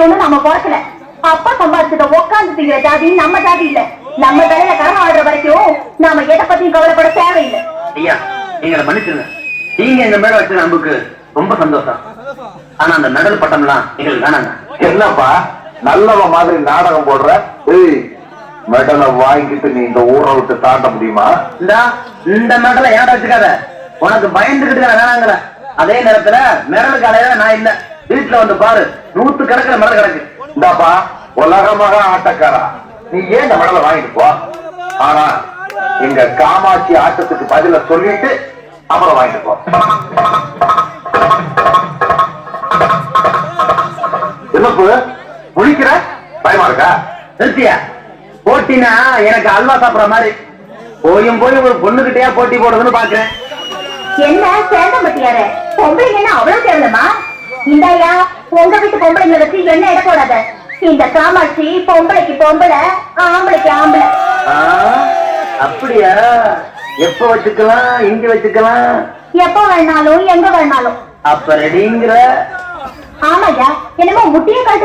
ஒண்ணு நம்ம பிறக்கல. அப்பா சம்பாதிச்சத உட்காந்து திங்கிற ஜாதி நம்ம ஜாதி இல்ல. நம்ம தலையில கரம் ஆடுற வரைக்கும் நாம எதை பத்தியும் கவலைப்பட தேவையில்லை. ஐயா நீங்க மன்னிச்சிருங்க. நீங்க எங்க மேல வச்ச நமக்கு ரொம்ப சந்தோஷம். ஆனா அந்த மெடல் பட்டம்லாம் எங்களுக்கு வேணாங்க. என்னப்பா நல்லவ மாதிரி நாடகம் போடுற? மெடலை வாங்கிட்டு நீ இந்த ஊரை விட்டு தாண்ட முடியுமா? இந்த மெடலை ஏன் வச்சுக்காத. உனக்கு பயந்துகிட்டு வேணாங்கிற. அதே நேரத்துல மெடலுக்கு அலையில நான் இல்ல. வீட்டுல வந்து பாரு, 100 கணக்குல மெடல் கிடக்கு. இந்தாப்பா உலகமாக ஆட்டக்காரா, நீ ஏன் இந்த மெடலை வாங்கிட்டு போ. ஆனா எங்க காமாட்சி ஆட்டத்துக்கு பதில சொல்லிட்டு அப்புறம் வாங்கிட்டு போ. என்னப்பு முழிக்கிற? பயமா இருக்கா? நிறுத்தியா? போட்டினா எனக்கு அல்வா சாப்பிடுற மாதிரி. போயும் போய் ஒரு பொண்ணுகிட்டயா போட்டி போடுறதுன்னு பாக்குறேன். என்ன சேந்தம்பட்டியார பொம்பளைங்க என்ன அவ்வளவு தேவலமா? இந்தாயா உங்க வீட்டு பொம்பளைங்களை வச்சு என்ன இட போடாத. இந்த காமாட்சி பொம்பளைக்கு பொம்பளை, ஆம்பளைக்கு ஆம்பளை. அப்படியா? எப்ப வச்சுக்கலாம், இங்க வச்சுக்கலாம், எப்ப வேணாலும் எங்க வேணாலும். அப்ப ரெடிங்கிற? ஆமாய்யா, என்னமோ முட்டிய கழட்டு